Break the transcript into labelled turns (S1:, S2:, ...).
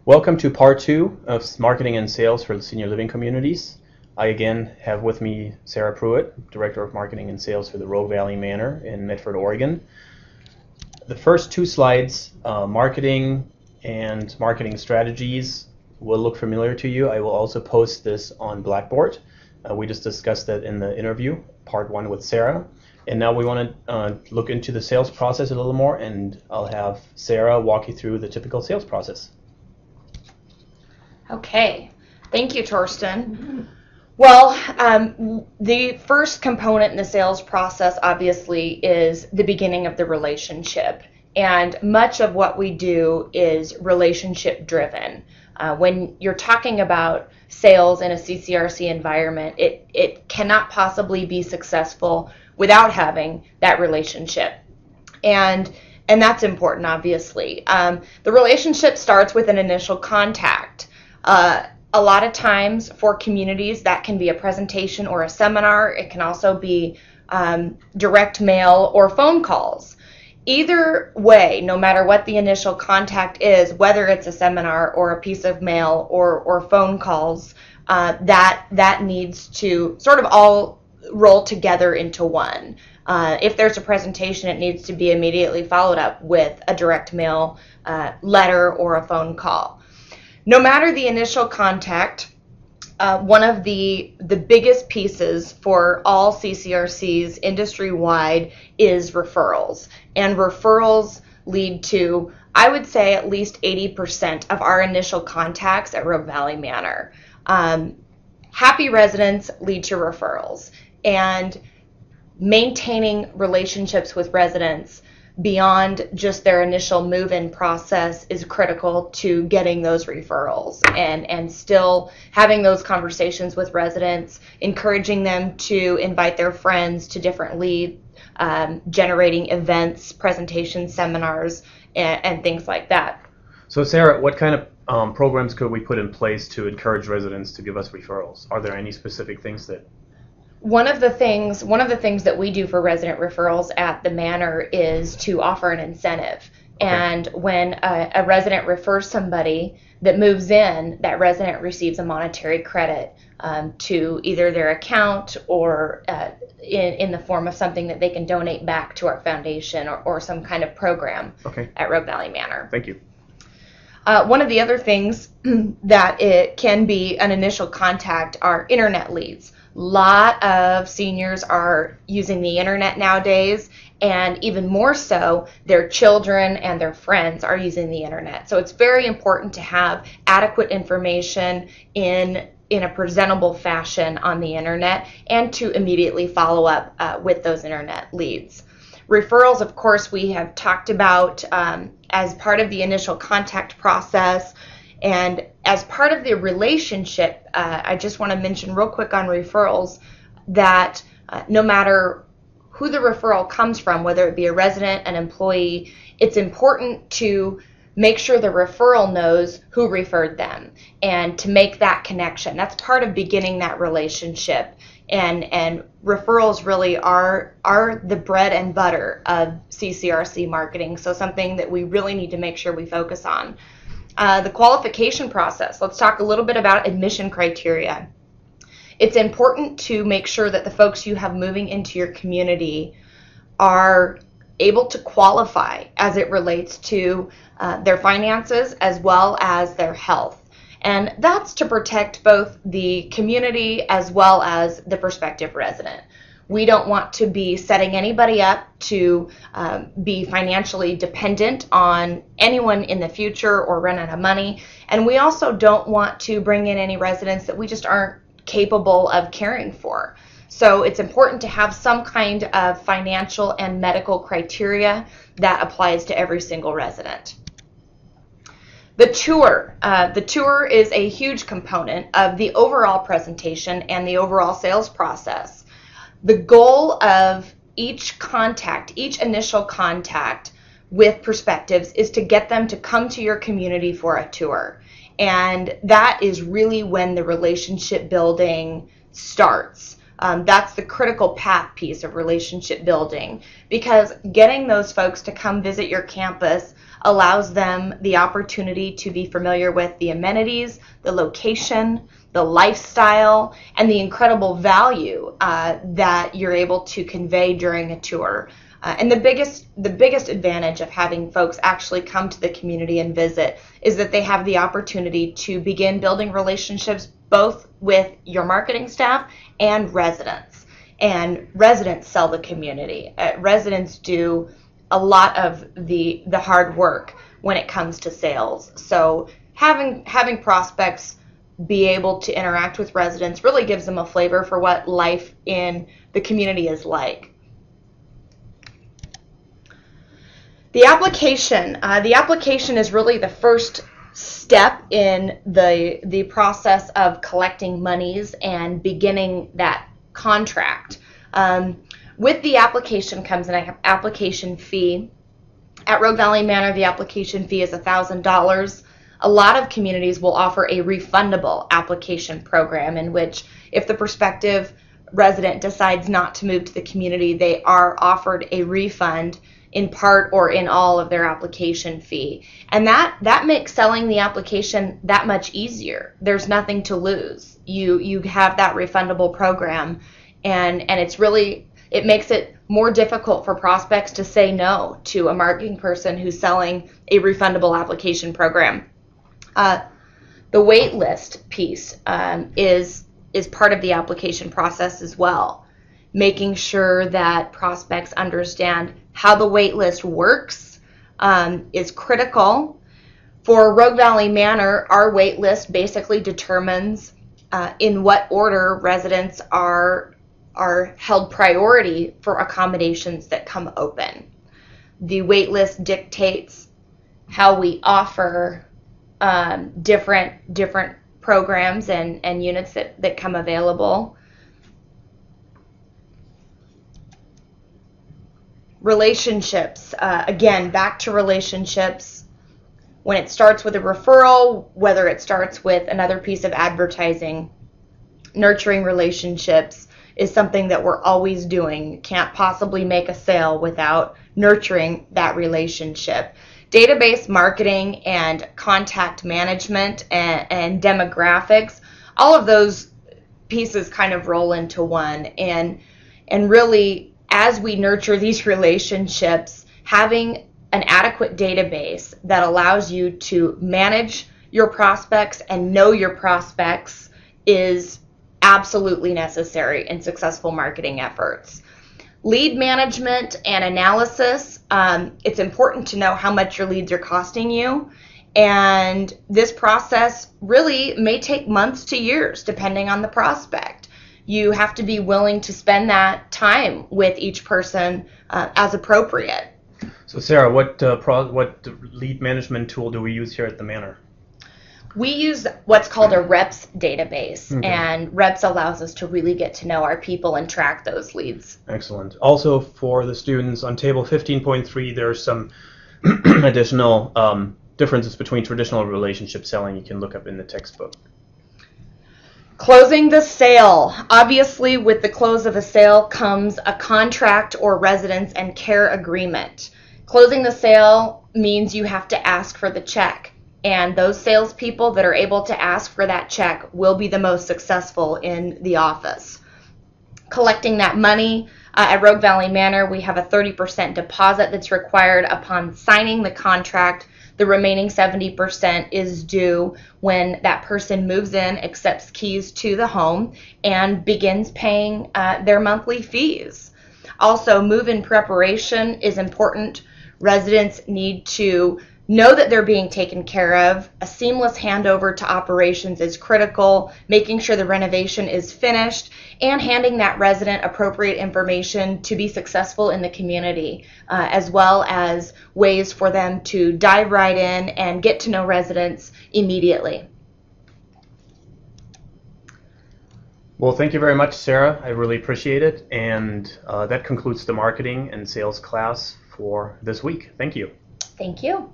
S1: Welcome to part two of marketing and sales for the senior living communities. I again have with me Sarah Pruitt, Director of Marketing and Sales for the Rogue Valley Manor in Medford, Oregon. The first two slides, marketing and marketing strategies, will look familiar to you. I will also post this on Blackboard. We just discussed that in the interview, part one with Sarah. And now we want to look into the sales process a little more, and I'll have Sarah walk you through the typical sales process.
S2: Okay, thank you, Torsten. Well, the first component in the sales process obviously is the beginning of the relationship, and much of what we do is relationship driven. When you're talking about sales in a CCRC environment, it cannot possibly be successful without having that relationship. And that's important, obviously. The relationship starts with an initial contact. A lot of times for communities that can be a presentation or a seminar. It can also be direct mail or phone calls. Either way, no matter what the initial contact is, whether it's a seminar or a piece of mail or phone calls, that needs to sort of all roll together into one. If there's a presentation, it needs to be immediately followed up with a direct mail letter or a phone call. No matter the initial contact, one of the biggest pieces for all CCRCs industry-wide is referrals. And referrals lead to, I would say, at least 80% of our initial contacts at Rogue Valley Manor. Happy residents lead to referrals. And maintaining relationships with residents beyond just their initial move-in process is critical to getting those referrals and still having those conversations with residents, encouraging them to invite their friends to different lead generating events, presentations, seminars, and things like that.
S1: So Sarah, what kind of programs could we put in place to encourage residents to give us referrals? Are there any specific things that
S2: One of the things that we do for resident referrals at the Manor is to offer an incentive. Okay. And when a resident refers somebody that moves in, that resident receives a monetary credit to either their account or in the form of something that they can donate back to our foundation or some kind of program.
S1: Okay.
S2: At Rogue Valley Manor.
S1: Thank you.
S2: One of the other things that it can be an initial contact are internet leads. A lot of seniors are using the internet nowadays, and even more so, their children and their friends are using the internet. So it's very important to have adequate information in a presentable fashion on the internet and to immediately follow up with those internet leads. Referrals, of course, we have talked about as part of the initial contact process. And as part of the relationship, I just want to mention real quick on referrals that no matter who the referral comes from, whether it be a resident, an employee, it's important to make sure the referral knows who referred them and to make that connection. That's part of beginning that relationship. And referrals really are the bread and butter of CCRC marketing, so something that we really need to make sure we focus on. The qualification process. Let's talk a little bit about admission criteria. It's important to make sure that the folks you have moving into your community are able to qualify as it relates to their finances as well as their health. And that's to protect both the community as well as the prospective resident. We don't want to be setting anybody up to be financially dependent on anyone in the future or run out of money. And we also don't want to bring in any residents that we just aren't capable of caring for. So it's important to have some kind of financial and medical criteria that applies to every single resident. The tour is a huge component of the overall presentation and the overall sales process. The goal of each initial contact with prospectives is to get them to come to your community for a tour. And that is really when the relationship building starts. That's the critical path piece of relationship building, because getting those folks to come visit your campus allows them the opportunity to be familiar with the amenities, the location, the lifestyle, and the incredible value that you're able to convey during a tour. And the biggest advantage of having folks actually come to the community and visit is that they have the opportunity to begin building relationships both with your marketing staff and residents. And residents sell the community. Residents do a lot of the hard work when it comes to sales. So having prospects be able to interact with residents really gives them a flavor for what life in the community is like. The application is really the first step in the process of collecting monies and beginning that contract. With the application comes an application fee. At Rogue Valley Manor, the application fee is $1,000. A lot of communities will offer a refundable application program in which if the prospective resident decides not to move to the community, they are offered a refund in part or in all of their application fee. And that makes selling the application that much easier. There's nothing to lose. You have that refundable program, and it makes it more difficult for prospects to say no to a marketing person who's selling a refundable application program. The wait list piece is part of the application process as well. Making sure that prospects understand how the wait list works is critical. For Rogue Valley Manor, our wait list basically determines in what order residents are held priority for accommodations that come open. The wait list dictates how we offer different programs and units that come available. Relationships, again, back to relationships. When it starts with a referral, whether it starts with another piece of advertising, nurturing relationships is something that we're always doing. You can't possibly make a sale without nurturing that relationship. Database marketing and contact management and demographics, all of those pieces kind of roll into one. And really, as we nurture these relationships, having an adequate database that allows you to manage your prospects and know your prospects is absolutely necessary in successful marketing efforts. Lead management and analysis, it's important to know how much your leads are costing you, and this process really may take months to years depending on the prospect. You have to be willing to spend that time with each person as appropriate.
S1: So Sarah, what lead management tool do we use here at the Manor?
S2: We use what's called a REPS database, and REPS allows us to really get to know our people and track those leads.
S1: Excellent. Also for the students, on table 15.3, there's some additional differences between traditional relationship selling you can look up in the textbook.
S2: Closing the sale. Obviously, with the close of a sale comes a contract or residence and care agreement. Closing the sale means you have to ask for the check, and those salespeople that are able to ask for that check will be the most successful in the office. Collecting that money, at Rogue Valley Manor, we have a 30% deposit that's required upon signing the contract. The remaining 70% is due when that person moves in, accepts keys to the home, and begins paying their monthly fees. Also, move-in preparation is important. Residents need to know that they're being taken care of. A seamless handover to operations is critical, making sure the renovation is finished, and handing that resident appropriate information to be successful in the community, as well as ways for them to dive right in and get to know residents immediately.
S1: Well, thank you very much, Sarah. I really appreciate it. And that concludes the marketing and sales class for this week. Thank you.
S2: Thank you.